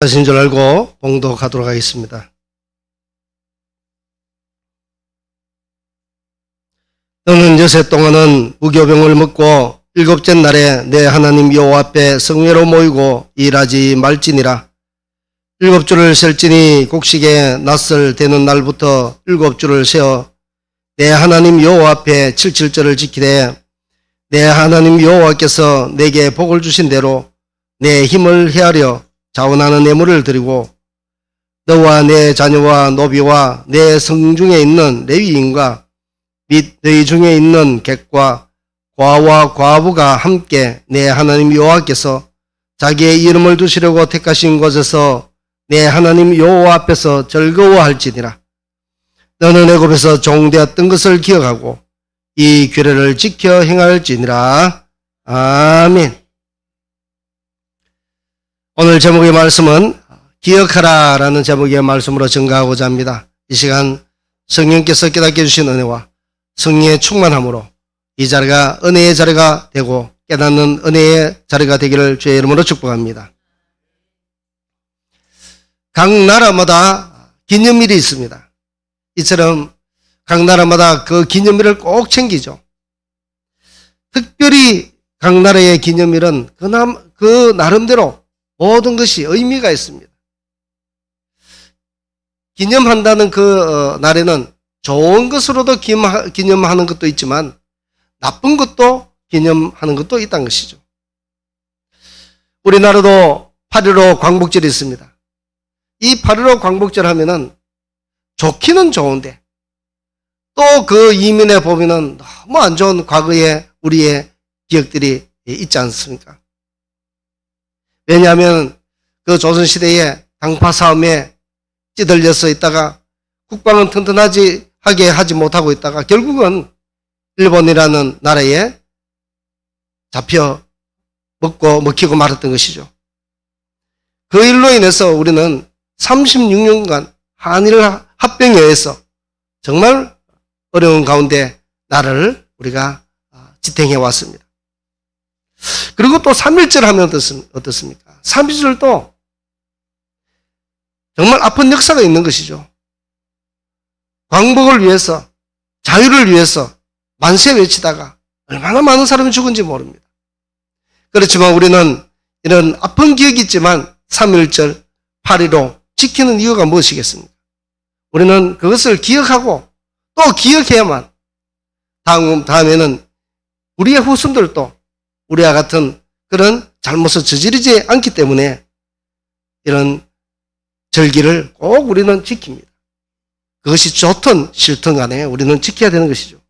하신 줄 알고 봉독하도록 하겠습니다. 너는 여세 동안은 무교병을 먹고 일곱째 날에 내 하나님 여호와 앞에 성회로 모이고 일하지 말지니라. 일곱 주를 셀지니 곡식에 낯을 대는 날부터 일곱 주를 세어 내 하나님 여호와 앞에 칠칠절을 지키되 내 하나님 여호와께서 내게 복을 주신 대로 내 힘을 헤아려 자원하는 예물을 드리고 너와 내 자녀와 노비와 내 성중에 있는 레위인과 및 너희 중에 있는 객과 과와 과부가 함께 내 하나님 여호와께서 자기의 이름을 두시려고 택하신 곳에서 내 하나님 여호와 앞에서 즐거워할지니라. 너는 애굽에서 종되었던 것을 기억하고 이 규례를 지켜 행할지니라. 아멘. 오늘 제목의 말씀은 기억하라 라는 제목의 말씀으로 증가하고자 합니다. 이 시간 성령께서 깨닫게 해주신 은혜와 성령의 충만함으로 이 자리가 은혜의 자리가 되고 깨닫는 은혜의 자리가 되기를 주의 이름으로 축복합니다. 각 나라마다 기념일이 있습니다. 이처럼 각 나라마다 그 기념일을 꼭 챙기죠. 특별히 각 나라의 기념일은 그 나름대로 모든 것이 의미가 있습니다. 기념한다는 그 날에는 좋은 것으로도 기념하는 것도 있지만 나쁜 것도 기념하는 것도 있다는 것이죠. 우리나라도 8.15 광복절이 있습니다. 이 8.15 광복절 하면은 좋기는 좋은데 또 그 이면에 보면은 너무 안 좋은 과거의 우리의 기억들이 있지 않습니까? 왜냐하면 그 조선시대에 당파 싸움에 찌들려서 있다가 국방은 튼튼하게 하지 못하고 있다가 결국은 일본이라는 나라에 잡혀 먹히고 말았던 것이죠. 그 일로 인해서 우리는 36년간 한일 합병에 의해서 정말 어려운 가운데 나라를 우리가 지탱해 왔습니다. 그리고 또 3.1절 하면 어떻습니까? 3.1절도 정말 아픈 역사가 있는 것이죠. 광복을 위해서, 자유를 위해서 만세 외치다가 얼마나 많은 사람이 죽은지 모릅니다. 그렇지만 우리는 이런 아픈 기억이 있지만 3.1절, 8.15 지키는 이유가 무엇이겠습니까? 우리는 그것을 기억하고 또 기억해야만 다음에는 우리의 후손들도 우리와 같은 그런 잘못을 저지르지 않기 때문에 이런 절기를 꼭 우리는 지킵니다. 그것이 좋든 싫든 간에 우리는 지켜야 되는 것이죠.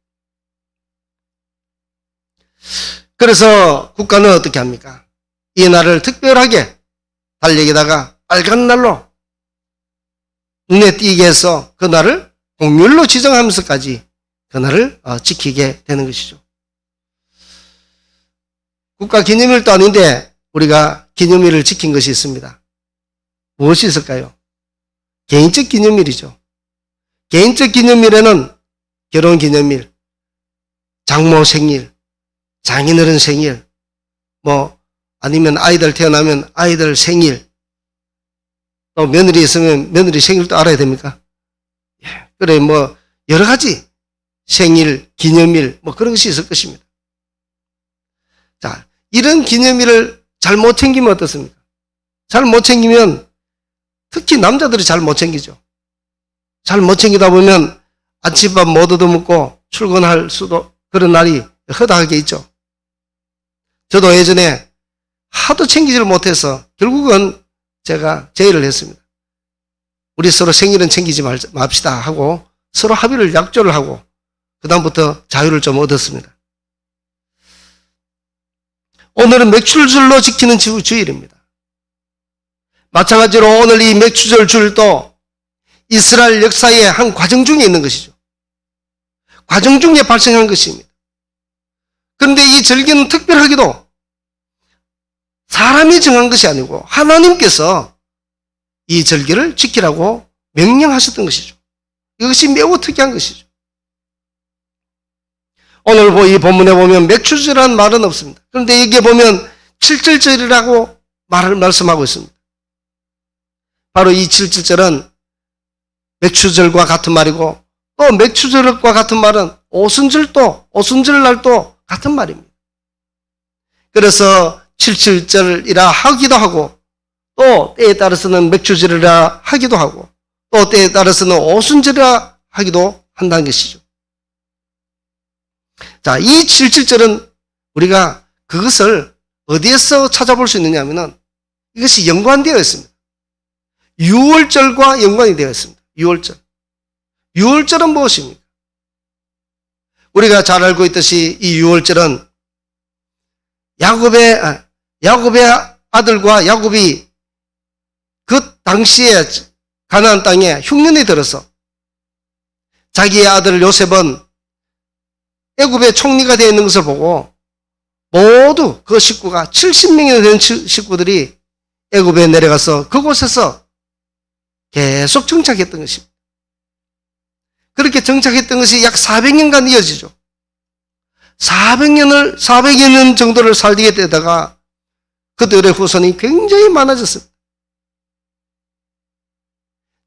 그래서 국가는 어떻게 합니까? 이 날을 특별하게 달력에다가 빨간 날로 눈에 띄게 해서 그 날을 공휴일로 지정하면서까지 그 날을 지키게 되는 것이죠. 국가 기념일도 아닌데 우리가 기념일을 지킨 것이 있습니다. 무엇이 있을까요? 개인적 기념일이죠. 개인적 기념일에는 결혼 기념일, 장모 생일, 장인어른 생일, 아니면 아이들 태어나면 아이들 생일, 또 며느리 있으면 며느리 생일도 알아야 됩니까? 그래, 여러 가지 생일, 기념일, 그런 것이 있을 것입니다. 자, 이런 기념일을 잘 못 챙기면 어떻습니까? 잘 못 챙기면 특히 남자들이 잘 못 챙기죠. 잘 못 챙기다 보면 아침밥 못 얻어먹고 출근할 수도 그런 날이 허다하게 있죠. 저도 예전에 하도 챙기지를 못해서 결국은 제가 제의를 했습니다. 우리 서로 생일은 챙기지 맙시다 하고 서로 합의를 약조를 하고 그다음부터 자유를 좀 얻었습니다. 오늘은 맥추절로 지키는 주일입니다. 마찬가지로 오늘 이 맥추절 주일도 이스라엘 역사의 한 과정 중에 있는 것이죠. 과정 중에 발생한 것입니다. 그런데 이 절기는 특별하게도 사람이 정한 것이 아니고 하나님께서 이 절기를 지키라고 명령하셨던 것이죠. 이것이 매우 특이한 것이죠. 오늘 이 본문에 보면 맥추절이라는 말은 없습니다. 그런데 여기에 보면 칠칠절이라고 말씀하고 있습니다. 바로 이 77절은 맥추절과 같은 말이고, 또 맥추절과 같은 말은 오순절날도 같은 말입니다. 그래서 77절이라 하기도 하고, 또 때에 따라서는 맥추절이라 하기도 하고, 또 때에 따라서는 오순절이라 하기도 한다는 것이죠. 자, 이 77절은 우리가 그것을 어디에서 찾아볼 수 있느냐 하면은 이것이 연관되어 있습니다. 유월절과 연관이 되어 있습니다. 유월절. 유월절은 무엇입니까? 우리가 잘 알고 있듯이 이 유월절은 야곱의 아들과 야곱이 그 당시에 가나안 땅에 흉년이 들어서 자기의 아들 요셉은 애굽의 총리가 되어 있는 것을 보고 모두 그 식구가 70명이나 되는 식구들이 애굽에 내려가서 그곳에서 계속 정착했던 것입니다. 그렇게 정착했던 것이 약 400년간 이어지죠. 400여 년 정도를 살게 되다가 그들의 후손이 굉장히 많아졌습니다.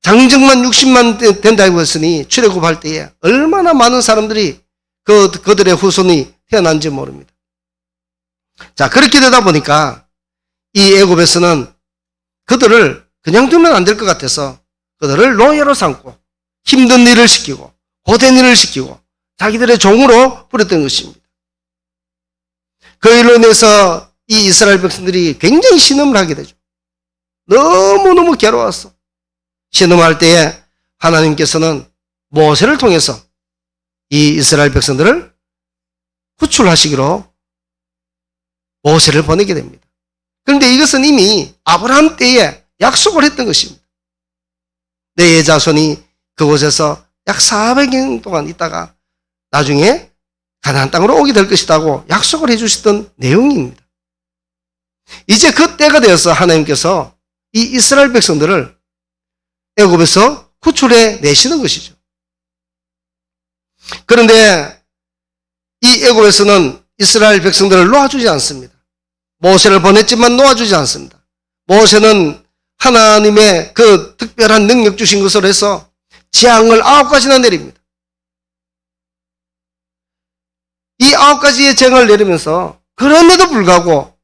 장정만 60만 된다고 했으니 출애굽할 때에 얼마나 많은 사람들이 그들의 후손이 태어난지 모릅니다. 자, 그렇게 되다 보니까 이 애굽에서는 그들을 그냥 두면 안 될 것 같아서 그들을 노예로 삼고 힘든 일을 시키고 고된 일을 시키고 자기들의 종으로 부렸던 것입니다. 그 일로 인해서 이 이스라엘 백성들이 굉장히 신음을 하게 되죠. 너무너무 괴로웠어. 신음할 때에 하나님께서는 모세를 통해서 이 이스라엘 백성들을 구출하시기로 모세를 보내게 됩니다. 그런데 이것은 이미 아브라함 때에 약속을 했던 것입니다. 내 자손이 그곳에서 약 400년 동안 있다가 나중에 가나안 땅으로 오게 될 것이라고 약속을 해주셨던 내용입니다. 이제 그 때가 되어서 하나님께서 이 이스라엘 백성들을 애굽에서 구출해 내시는 것이죠. 그런데 이 애굽에서는 이스라엘 백성들을 놓아주지 않습니다. 모세를 보냈지만 놓아주지 않습니다. 모세는 하나님의 그 특별한 능력 주신 것으로 해서 재앙을 9가지나 내립니다. 이 9가지의 재앙을 내리면서 그럼에도 불구하고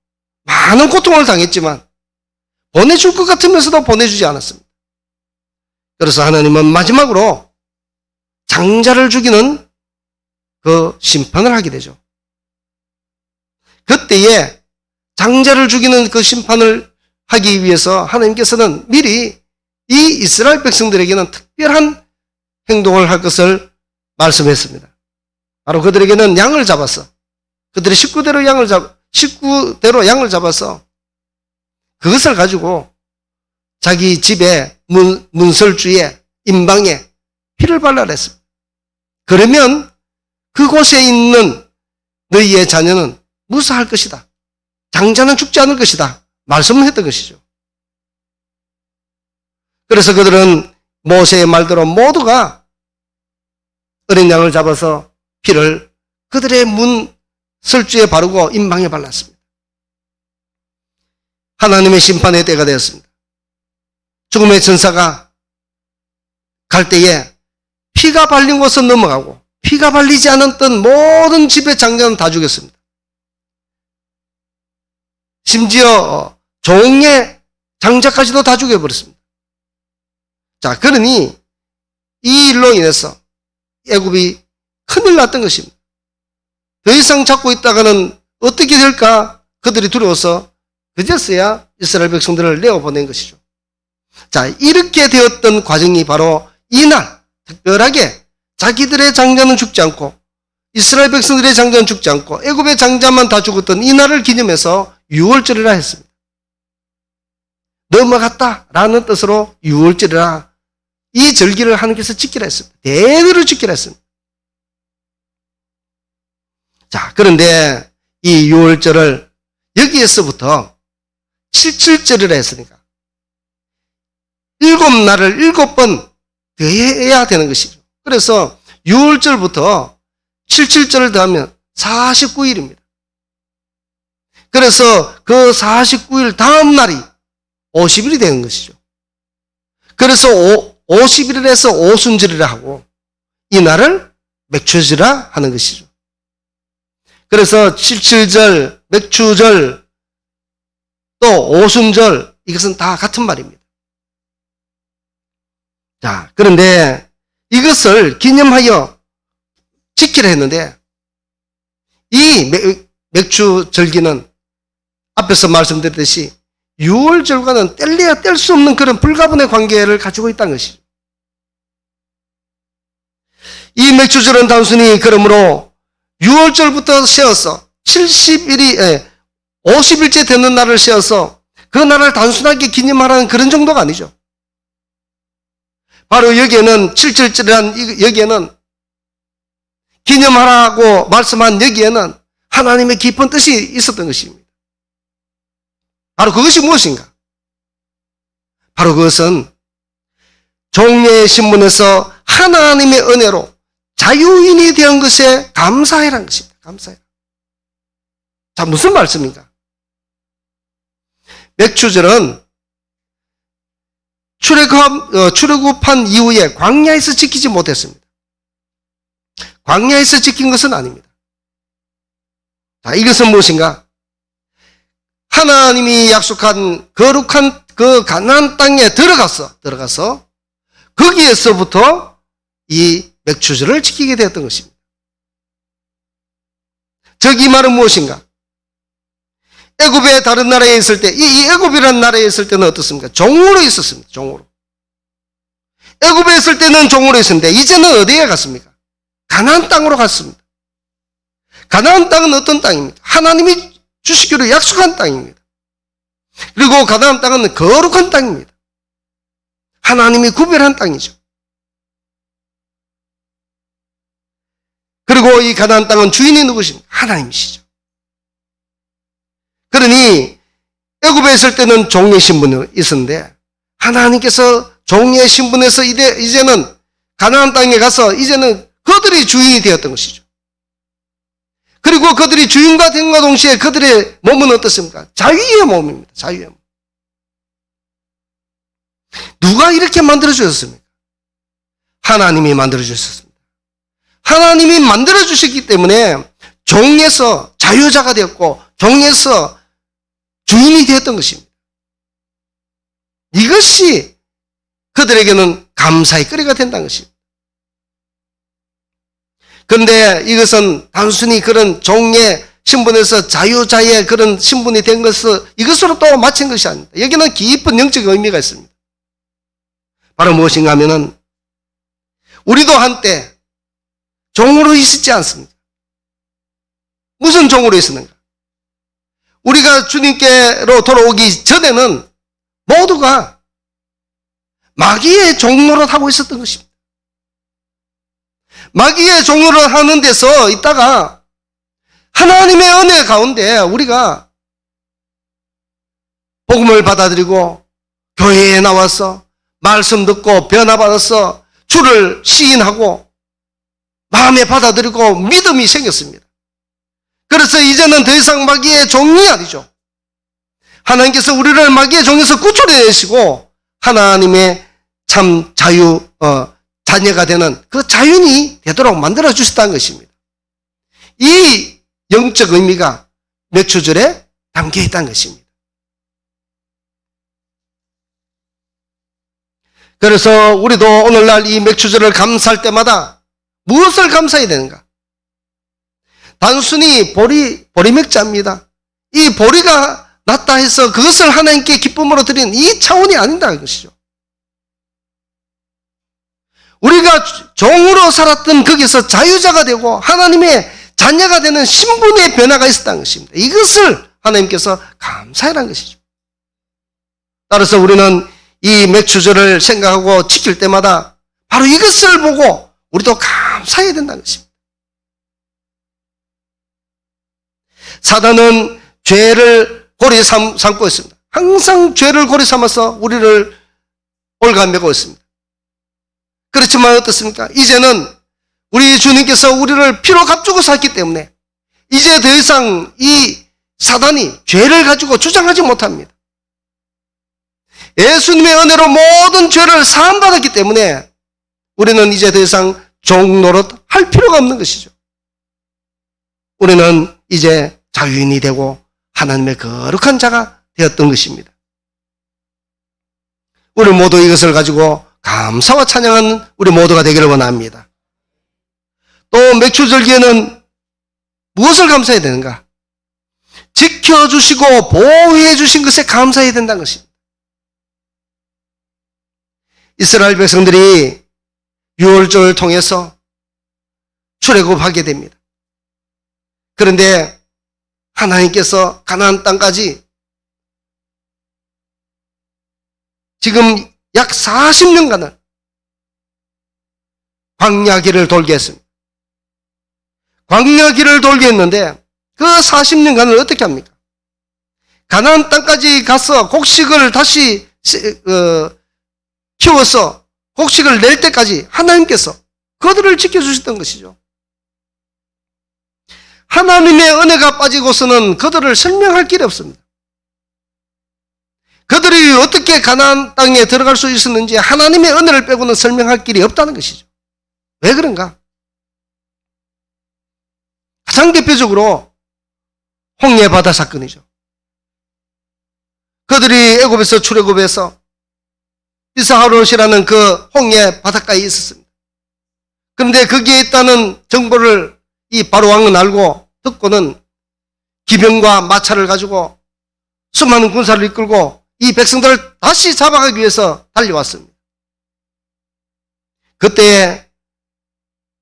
많은 고통을 당했지만 보내줄 것 같으면서도 보내주지 않았습니다. 그래서 하나님은 마지막으로 장자를 죽이는 그 심판을 하게 되죠. 그때에 장자를 죽이는 그 심판을 하기 위해서 하나님께서는 미리 이 이스라엘 백성들에게는 특별한 행동을 할 것을 말씀했습니다. 바로 그들에게는 양을 잡아서 그들의 식구대로 양을 잡아서 그것을 가지고 자기 집에 문설주에 임방에 피를 발라라 했습니다. 그러면 그곳에 있는 너희의 자녀는 무사할 것이다. 장자는 죽지 않을 것이다. 말씀을 했던 것이죠. 그래서 그들은 모세의 말대로 모두가 어린 양을 잡아서 피를 그들의 문설주에 바르고 임방에 발랐습니다. 하나님의 심판의 때가 되었습니다. 죽음의 전사가 갈 때에 피가 발린 곳은 넘어가고 피가 발리지 않았던 모든 집의 장자는 다 죽였습니다. 심지어 종의 장자까지도 다 죽여버렸습니다. 자, 그러니 이 일로 인해서 애굽이 큰일 났던 것입니다. 더 이상 잡고 있다가는 어떻게 될까 그들이 두려워서 그제서야 이스라엘 백성들을 내어보낸 것이죠. 자, 이렇게 되었던 과정이 바로 이날 특별하게 자기들의 장자는 죽지 않고 이스라엘 백성들의 장자는 죽지 않고 애굽의 장자만 다 죽었던 이날을 기념해서 유월절이라 했습니다. 넘어갔다라는 뜻으로 유월절이라 이 절기를 하나님께서 지키라 했습니다. 대대로 지키라 했습니다. 자, 그런데 이 유월절을 여기에서부터 77절이라 했으니까 7날을 7번 더해야 되는 것이죠. 그래서 6월절부터 77절을 더하면 49일입니다. 그래서 그 49일 다음 날이 50일이 되는 것이죠. 그래서 50일에서 오순절이라 하고 이 날을 맥추절이라 하는 것이죠. 그래서 칠칠절, 맥추절, 또 오순절 이것은 다 같은 말입니다. 자, 그런데 이것을 기념하여 지키라 했는데 이 맥추절기는 앞에서 말씀드렸듯이 6월절과는 뗄래야 뗄 수 없는 그런 불가분의 관계를 가지고 있다는 것이죠. 이 맥추절은 단순히 그러므로 6월절부터 세어서 50일째 되는 날을 세어서 그 날을 단순하게 기념하라는 그런 정도가 아니죠. 바로 여기에는 7절이라는 여기에는 기념하라고 말씀한 여기에는 하나님의 깊은 뜻이 있었던 것입니다. 바로 그것이 무엇인가? 바로 그것은 종려의 신분에서 하나님의 은혜로 자유인이 된 것에 감사해라는 것입니다. 감사해라. 자, 무슨 말씀인가? 맥추절은 출애굽한 이후에 광야에서 지키지 못했습니다. 광야에서 지킨 것은 아닙니다. 자, 이것은 무엇인가? 하나님이 약속한 거룩한 그 가나안 땅에 들어가서 거기에서부터 이 맥추절을 지키게 되었던 것입니다. 즉 이 말은 무엇인가? 애굽의 다른 나라에 있을 때, 이 애굽이라는 나라에 있을 때는 어떻습니까? 종으로 있었습니다. 종으로. 애굽에 있을 때는 종으로 있었는데 이제는 어디에 갔습니까? 가나안 땅으로 갔습니다. 가나안 땅은 어떤 땅입니까? 하나님이 주시기로 약속한 땅입니다. 그리고 가나안 땅은 거룩한 땅입니다. 하나님이 구별한 땅이죠. 그리고 이 가나안 땅은 주인이 누구십니까? 하나님이시죠. 그러니 애굽에 있을 때는 종의 신분이 있었는데 하나님께서 종의 신분에서 이제는 가나안 땅에 가서 이제는 그들이 주인이 되었던 것이죠. 그리고 그들이 주인과 된과 동시에 그들의 몸은 어떻습니까? 자유의 몸입니다. 자유의 몸. 누가 이렇게 만들어주셨습니까? 하나님이 만들어주셨습니다. 하나님이 만들어주셨기 때문에 종에서 자유자가 되었고 종에서 주인이 되었던 것입니다. 이것이 그들에게는 감사의 거리가 된다는 것입니다. 그런데 이것은 단순히 그런 종의 신분에서 자유자의 그런 신분이 된 것을 이것으로 또 마친 것이 아닙니다. 여기는 깊은 영적 의미가 있습니다. 바로 무엇인가 하면은 우리도 한때 종으로 있었지 않습니까? 무슨 종으로 있었는가? 우리가 주님께로 돌아오기 전에는 모두가 마귀의 종노릇 하고 있었던 것입니다. 마귀의 종노릇 하는 데서 있다가 하나님의 은혜 가운데 우리가 복음을 받아들이고 교회에 나와서 말씀 듣고 변화받아서 주를 시인하고 마음에 받아들이고 믿음이 생겼습니다. 그래서 이제는 더 이상 마귀의 종이 아니죠. 하나님께서 우리를 마귀의 종에서 구출해내시고 하나님의 참 자녀가 되는 그 자윤이 되도록 만들어주셨다는 것입니다. 이 영적 의미가 맥추절에 담겨있다는 것입니다. 그래서 우리도 오늘날 이 맥추절을 감사할 때마다 무엇을 감사해야 되는가? 단순히 보리맥자입니다. 이 보리가 났다 해서 그것을 하나님께 기쁨으로 드리는 이 차원이 아닌다는 것이죠. 우리가 종으로 살았던 거기서 자유자가 되고 하나님의 자녀가 되는 신분의 변화가 있었다는 것입니다. 이것을 하나님께서 감사해라는 것이죠. 따라서 우리는 이 맥추절을 생각하고 지킬 때마다 바로 이것을 보고 우리도 감사해야 된다는 것입니다. 사단은 죄를 고리 삼고 있습니다. 항상 죄를 고리 삼아서 우리를 올가매고 있습니다. 그렇지만 어떻습니까? 이제는 우리 주님께서 우리를 피로 값주고 샀기 때문에 이제 더 이상 이 사단이 죄를 가지고 주장하지 못합니다. 예수님의 은혜로 모든 죄를 사함받았기 때문에 우리는 이제 더 이상 종 노릇 할 필요가 없는 것이죠. 우리는 이제 자유인이 되고 하나님의 거룩한 자가 되었던 것입니다. 우리 모두 이것을 가지고 감사와 찬양하는 우리 모두가 되기를 원합니다. 또 맥주절기에는 무엇을 감사해야 되는가? 지켜주시고 보호해 주신 것에 감사해야 된다는 것입니다. 이스라엘 백성들이 유월절을 통해서 출애굽하게 됩니다. 그런데 하나님께서 가나안 땅까지 지금 약 40년간을 광야길을 돌게 했습니다. 광야길을 돌게 했는데 그 40년간을 어떻게 합니까? 가나안 땅까지 가서 곡식을 다시 키워서 곡식을 낼 때까지 하나님께서 그들을 지켜주셨던 것이죠. 하나님의 은혜가 빠지고서는 그들을 설명할 길이 없습니다. 그들이 어떻게 가나안 땅에 들어갈 수 있었는지 하나님의 은혜를 빼고는 설명할 길이 없다는 것이죠. 왜 그런가? 가장 대표적으로 홍해 바다 사건이죠. 그들이 애굽에서 출애굽해서 이스하롯이라는 그 홍해 바닷가에 있었습니다. 그런데 거기에 있다는 정보를 이 바로 왕은 알고 듣고는 기병과 마차를 가지고 수많은 군사를 이끌고 이 백성들을 다시 잡아가기 위해서 달려왔습니다. 그때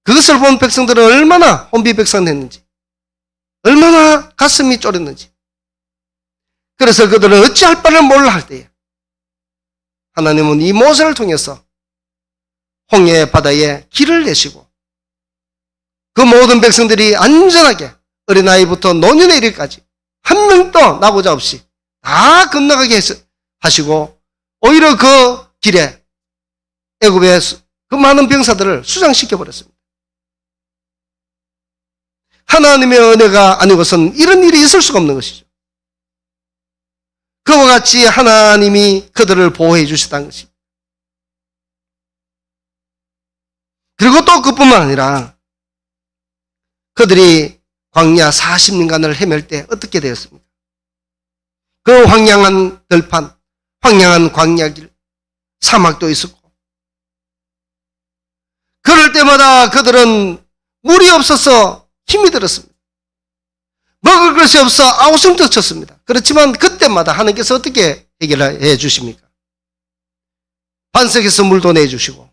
그것을 본 백성들은 얼마나 혼비백산했는지, 얼마나 가슴이 쫄였는지. 그래서 그들은 어찌할 바를 몰라 할 때에 하나님은 이 모세를 통해서 홍해 바다에 길을 내시고 그 모든 백성들이 안전하게 어린아이부터 노년에 이르기까지 한 명도 나고자 없이 다 건너가게 하시고 오히려 그 길에 애굽의 그 많은 병사들을 수장시켜버렸습니다. 하나님의 은혜가 아니고서는 이런 일이 있을 수가 없는 것이죠. 그와 같이 하나님이 그들을 보호해 주셨다는 것입니다. 그리고 또 그뿐만 아니라 그들이 광야 40년간을 헤맬 때 어떻게 되었습니까? 그 황량한 들판, 황량한 광야길, 사막도 있었고 그럴 때마다 그들은 물이 없어서 힘이 들었습니다. 먹을 것이 없어 아우성도 쳤습니다. 그렇지만 그때마다 하나님께서 어떻게 해결해 주십니까? 반석에서 물도 내주시고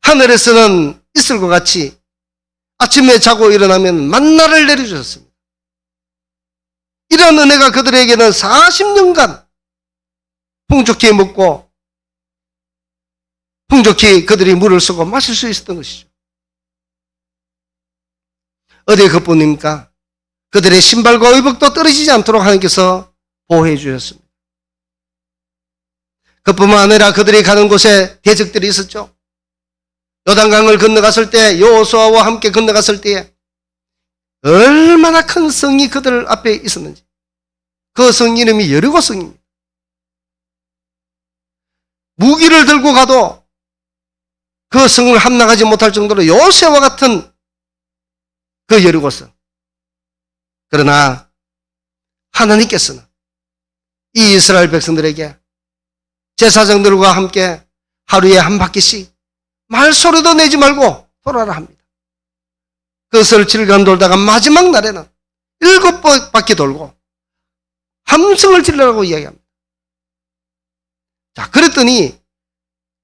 하늘에서는 이슬과 같이 아침에 자고 일어나면 만나를 내려주셨습니다. 이런 은혜가 그들에게는 40년간 풍족히 먹고 풍족히 그들이 물을 쓰고 마실 수 있었던 것이죠. 어디에 그뿐입니까? 그들의 신발과 의복도 떨어지지 않도록 하나님께서 보호해 주셨습니다. 그뿐만 아니라 그들이 가는 곳에 대적들이 있었죠. 요단강을 건너갔을 때 여호수아와 함께 건너갔을 때에 얼마나 큰 성이 그들 앞에 있었는지. 그 성 이름이 여리고 성입니다. 무기를 들고 가도 그 성을 함락하지 못할 정도로 요새와 같은 그 여리고 성. 그러나 하나님께서는 이 이스라엘 백성들에게 제사장들과 함께 하루에 한 바퀴씩 말소리도 내지 말고 돌아라 합니다. 그것을 7간 돌다가 마지막 날에는 7바퀴 돌고 함성을 질러라고 이야기합니다. 자, 그랬더니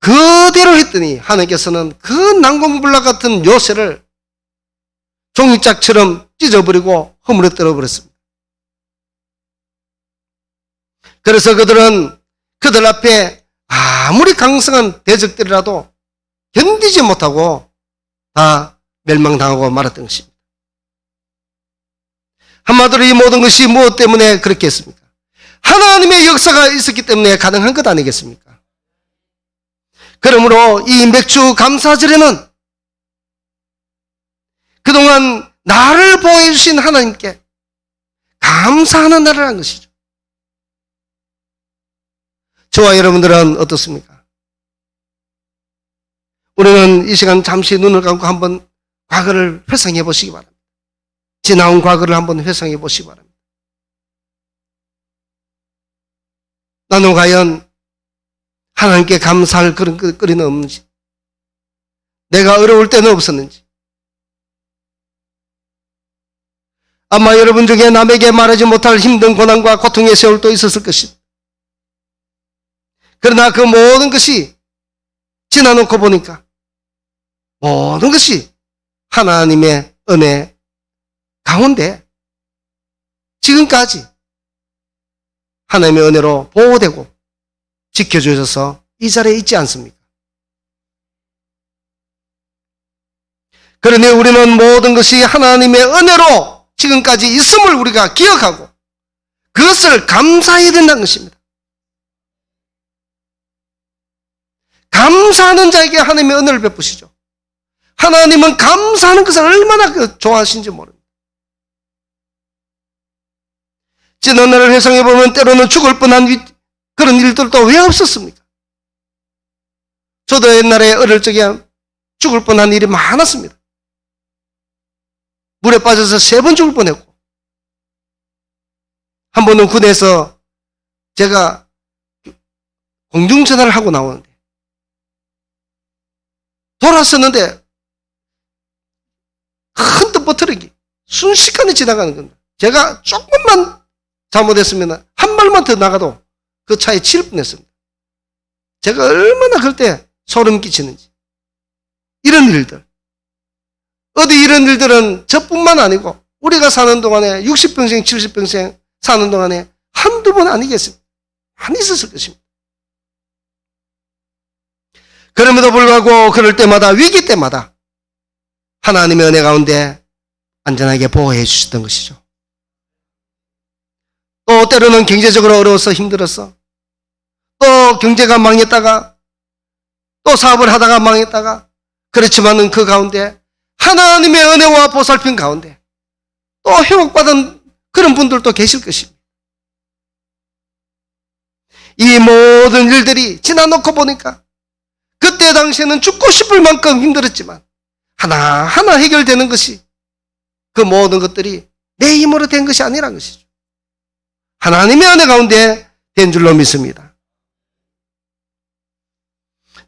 그대로 했더니 하나님께서는 그 난공불락 같은 요새를 종이짝처럼 찢어버리고 허물어뜨려 버렸습니다. 그래서 그들은 그들 앞에 아무리 강성한 대적들이라도 견디지 못하고 다 멸망당하고 말았던 것입니다. 한마디로 이 모든 것이 무엇 때문에 그렇게 했습니까? 하나님의 역사가 있었기 때문에 가능한 것 아니겠습니까? 그러므로 이 맥주 감사절에는 그동안 나를 보호해 주신 하나님께 감사하는 날을 한 것이죠. 저와 여러분들은 어떻습니까? 우리는 이 시간 잠시 눈을 감고 한번 과거를 회상해 보시기 바랍니다. 지나온 과거를 한번 회상해 보시기 바랍니다. 나는 과연 하나님께 감사할 그런 거리는 없는지, 내가 어려울 때는 없었는지, 아마 여러분 중에 남에게 말하지 못할 힘든 고난과 고통의 세월도 있었을 것입니다. 그러나 그 모든 것이 지나놓고 보니까 모든 것이 하나님의 은혜 가운데 지금까지 하나님의 은혜로 보호되고 지켜주셔서 이 자리에 있지 않습니까? 그러니 우리는 모든 것이 하나님의 은혜로 지금까지 있음을 우리가 기억하고 그것을 감사해야 된다는 것입니다. 감사하는 자에게 하나님의 은혜를 베푸시죠. 하나님은 감사하는 것을 얼마나 좋아하시는지 모릅니다. 지난 날을 회상해 보면 때로는 죽을 뻔한 그런 일들도 왜 없었습니까? 저도 옛날에 어릴 적에 죽을 뻔한 일이 많았습니다. 물에 빠져서 3번 죽을 뻔했고, 한 번은 군에서 제가 공중전화를 하고 나오는데 돌았었는데 큰 덤버트럭이 순식간에 지나가는 겁니다. 제가 조금만 잘못했으면 한 발만 더 나가도 그 차에 치일 뻔했습니다. 제가 얼마나 그럴 때 소름 끼치는지. 이런 일들. 어디 이런 일들은 저뿐만 아니고 우리가 사는 동안에 60평생, 70평생 사는 동안에 한두 번 아니겠습니까? 많이 있었을 것입니다. 그럼에도 불구하고 그럴 때마다, 위기 때마다 하나님의 은혜 가운데 안전하게 보호해 주셨던 것이죠. 또 때로는 경제적으로 어려워서 힘들었어. 또 경제가 망했다가, 또 사업을 하다가 망했다가, 그렇지만은 그 가운데 하나님의 은혜와 보살핌 가운데 또 회복받은 그런 분들도 계실 것입니다. 이 모든 일들이 지나놓고 보니까 그때 당시에는 죽고 싶을 만큼 힘들었지만 하나하나 해결되는 것이, 그 모든 것들이 내 힘으로 된 것이 아니란 것이죠. 하나님의 은혜 가운데 된 줄로 믿습니다.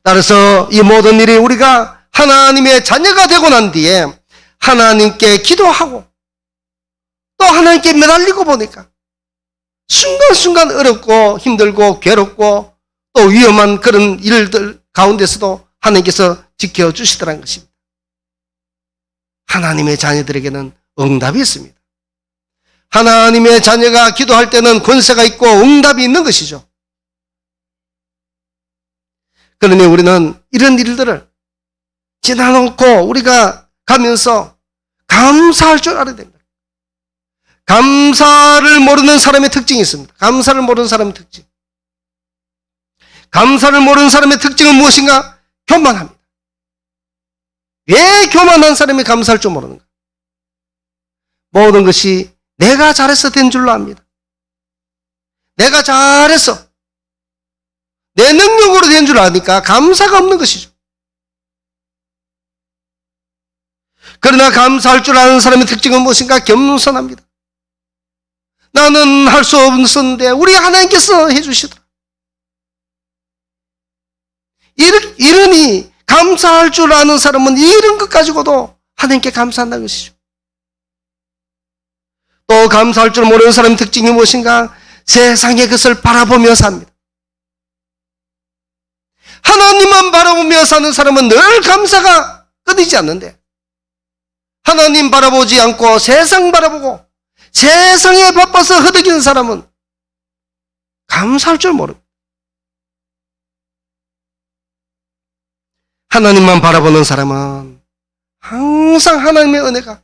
따라서 이 모든 일이 우리가 하나님의 자녀가 되고 난 뒤에 하나님께 기도하고 또 하나님께 매달리고 보니까 순간순간 어렵고 힘들고 괴롭고 또 위험한 그런 일들 가운데서도 하나님께서 지켜주시더라는 것입니다. 하나님의 자녀들에게는 응답이 있습니다. 하나님의 자녀가 기도할 때는 권세가 있고 응답이 있는 것이죠. 그러니 우리는 이런 일들을 지나놓고 우리가 가면서 감사할 줄 알아야 됩니다. 감사를 모르는 사람의 특징이 있습니다. 감사를 모르는 사람의 특징. 감사를 모르는 사람의 특징은 무엇인가? 교만합니다. 왜 교만한 사람이 감사할 줄 모르는가? 모든 것이 내가 잘해서 된 줄로 압니다. 내가 잘해서 내 능력으로 된 줄 아니까 감사가 없는 것이죠. 그러나 감사할 줄 아는 사람의 특징은 무엇인가? 겸손합니다. 나는 할 수 없었는데 우리 하나님께서 해주시더라. 이러니 감사할 줄 아는 사람은 이런 것 가지고도 하나님께 감사한다는 것이죠. 또 감사할 줄 모르는 사람의 특징이 무엇인가? 세상의 것을 바라보며 삽니다. 하나님만 바라보며 사는 사람은 늘 감사가 끊이지 않는데, 하나님 바라보지 않고 세상 바라보고 세상에 바빠서 허덕이는 사람은 감사할 줄 모릅니다. 하나님만 바라보는 사람은 항상 하나님의 은혜가,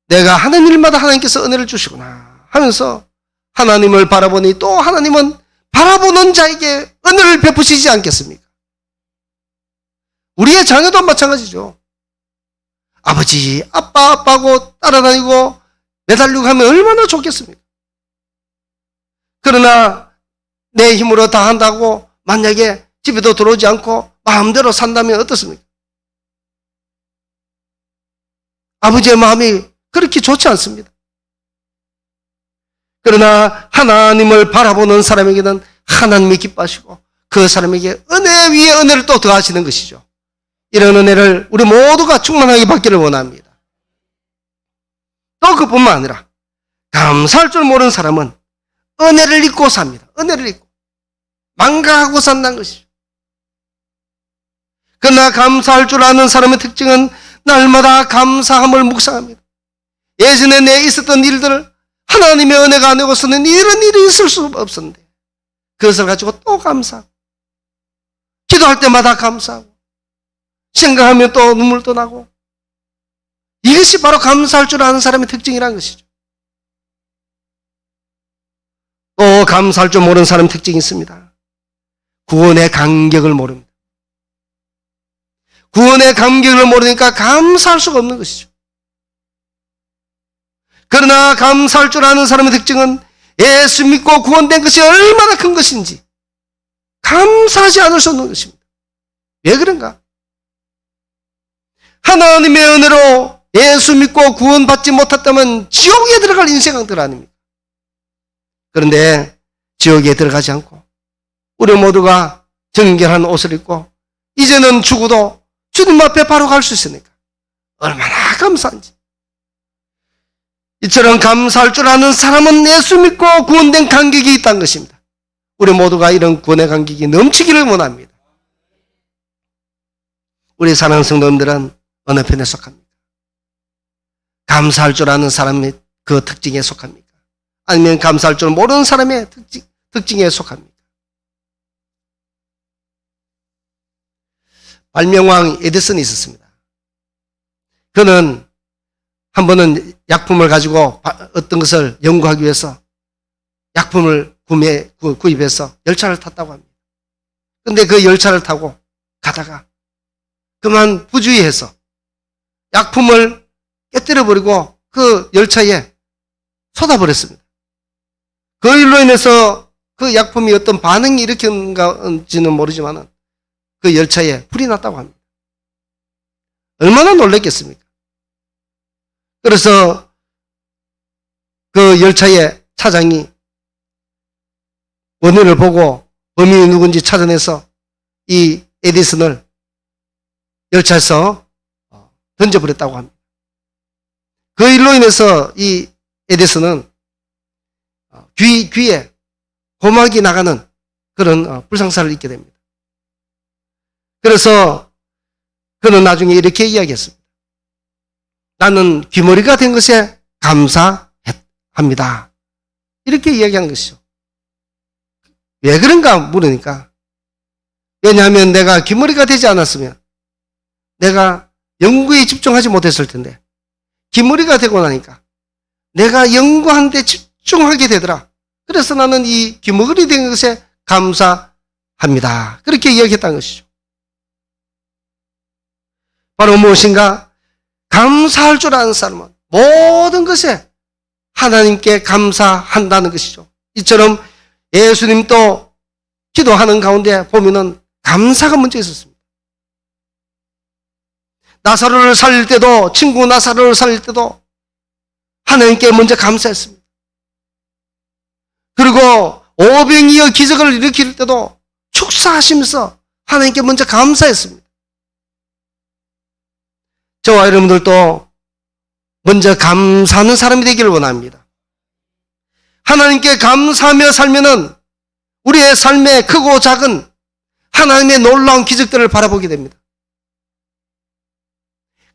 내가 하는 일마다 하나님께서 은혜를 주시구나 하면서 하나님을 바라보니 또 하나님은 바라보는 자에게 은혜를 베푸시지 않겠습니까? 우리의 자녀도 마찬가지죠. 아버지, 아빠하고 따라다니고 매달리고 하면 얼마나 좋겠습니까? 그러나 내 힘으로 다 한다고 만약에 집에도 들어오지 않고 마음대로 산다면 어떻습니까? 아버지의 마음이 그렇게 좋지 않습니다. 그러나 하나님을 바라보는 사람에게는 하나님이 기뻐하시고 그 사람에게 은혜 위에 은혜를 또 더하시는 것이죠. 이런 은혜를 우리 모두가 충만하게 받기를 원합니다. 또 그뿐만 아니라 감사할 줄 모르는 사람은 은혜를 잊고 삽니다. 은혜를 잊고 망각하고 산다는 것이죠. 그러나 감사할 줄 아는 사람의 특징은 날마다 감사함을 묵상합니다. 예전에 내 있었던 일들을 하나님의 은혜가 아니고서는 이런 일이 있을 수 없었는데 그것을 가지고 또 감사하고 기도할 때마다 감사하고 생각하면 또 눈물도 나고 이것이 바로 감사할 줄 아는 사람의 특징이라는 것이죠. 또 감사할 줄 모르는 사람의 특징이 있습니다. 구원의 간격을 모릅니다. 구원의 간격을 모르니까 감사할 수가 없는 것이죠. 그러나 감사할 줄 아는 사람의 특징은 예수 믿고 구원된 것이 얼마나 큰 것인지 감사하지 않을 수 없는 것입니다. 왜 그런가? 하나님의 은혜로 예수 믿고 구원받지 못했다면 지옥에 들어갈 인생들 아닙니까? 그런데 지옥에 들어가지 않고 우리 모두가 정결한 옷을 입고 이제는 죽어도 주님 앞에 바로 갈 수 있으니까 얼마나 감사한지. 이처럼 감사할 줄 아는 사람은 예수 믿고 구원된 간격이 있다는 것입니다. 우리 모두가 이런 구원의 간격이 넘치기를 원합니다. 우리 사랑하는 성도님들은 어느 편에 속합니까? 감사할 줄 아는 사람의 그 특징에 속합니까? 아니면 감사할 줄 모르는 사람의 특징에 속합니까? 발명왕 에디슨이 있었습니다. 그는 한 번은 약품을 가지고 어떤 것을 연구하기 위해서 약품을 구입해서 열차를 탔다고 합니다. 그런데 그 열차를 타고 가다가 그만 부주의해서 약품을 깨뜨려버리고 그 열차에 쏟아버렸습니다. 그 일로 인해서 그 약품이 어떤 반응이 일으켰는지는 모르지만 그 열차에 불이 났다고 합니다. 얼마나 놀랐겠습니까? 그래서 그 열차의 차장이 원인을 보고 범인이 누군지 찾아내서 이 에디슨을 열차에서 던져버렸다고 합니다. 그 일로 인해서 이 에디슨은 귀에 고막이 나가는 그런 불상사를 입게 됩니다. 그래서 그는 나중에 이렇게 이야기했습니다. 나는 귀머리가 된 것에 감사합니다. 이렇게 이야기한 것이죠. 왜 그런가 물으니까 왜냐하면 내가 귀머리가 되지 않았으면 내가 연구에 집중하지 못했을 텐데 귀머리가 되고 나니까 내가 연구하는 데 집중하게 되더라. 그래서 나는 이 귀머리 된 것에 감사합니다. 그렇게 이야기했다는 것이죠. 바로 무엇인가? 감사할 줄 아는 사람은 모든 것에 하나님께 감사한다는 것이죠. 이처럼 예수님도 기도하는 가운데 보면은 감사가 먼저 있었습니다. 나사로를 살릴 때도, 친구 나사로를 살릴 때도 하나님께 먼저 감사했습니다. 그리고 오병이어 기적을 일으킬 때도 축사하시면서 하나님께 먼저 감사했습니다. 저와 여러분들도 먼저 감사하는 사람이 되기를 원합니다. 하나님께 감사하며 살면은 우리의 삶의 크고 작은 하나님의 놀라운 기적들을 바라보게 됩니다.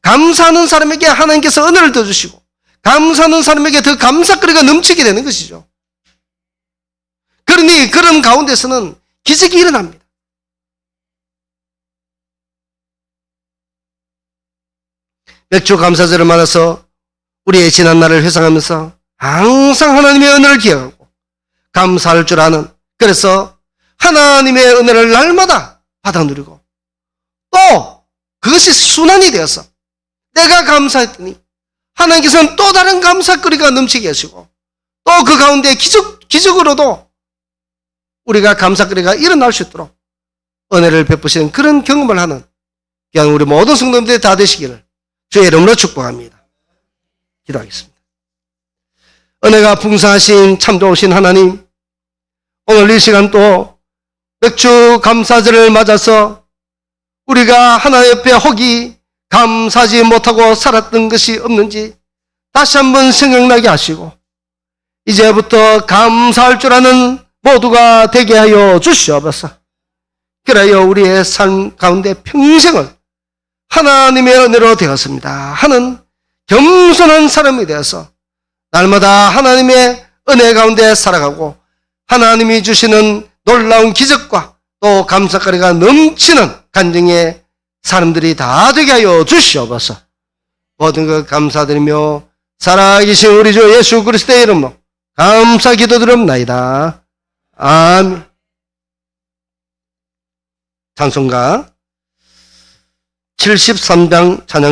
감사하는 사람에게 하나님께서 은혜를 더 주시고 감사하는 사람에게 더 감사거리가 넘치게 되는 것이죠. 그러니 그런 가운데서는 기적이 일어납니다. 맥주 감사절을 맞아서 우리의 지난 날을 회상하면서 항상 하나님의 은혜를 기억하고 감사할 줄 아는, 그래서 하나님의 은혜를 날마다 받아 누리고 또 그것이 순환이 되어서 내가 감사했더니 하나님께서는 또 다른 감사거리가 넘치게 하시고 또 그 가운데 기적으로도 우리가 감사거리가 일어날 수 있도록 은혜를 베푸시는 그런 경험을 하는 그냥 우리 모든 성도님들이 다 되시기를 주의 이름으로 축복합니다. 기도하겠습니다. 은혜가 풍성하신 참 좋으신 하나님, 오늘 이 시간 또 맥주 감사절을 맞아서 우리가 하나님 옆에 혹이 감사하지 못하고 살았던 것이 없는지 다시 한번 생각나게 하시고 이제부터 감사할 줄 아는 모두가 되게 하여 주시옵소서. 그래야 우리의 삶 가운데 평생을 하나님의 은혜로 되었습니다 하는 겸손한 사람이 되어서 날마다 하나님의 은혜 가운데 살아가고 하나님이 주시는 놀라운 기적과 또 감사거리가 넘치는 간증의 사람들이 다 되게 하여 주시옵소서. 모든 것 감사드리며 살아계신 우리 주 예수 그리스도의 이름으로 감사 기도드립나이다. 아멘. 찬송가 73장 찬양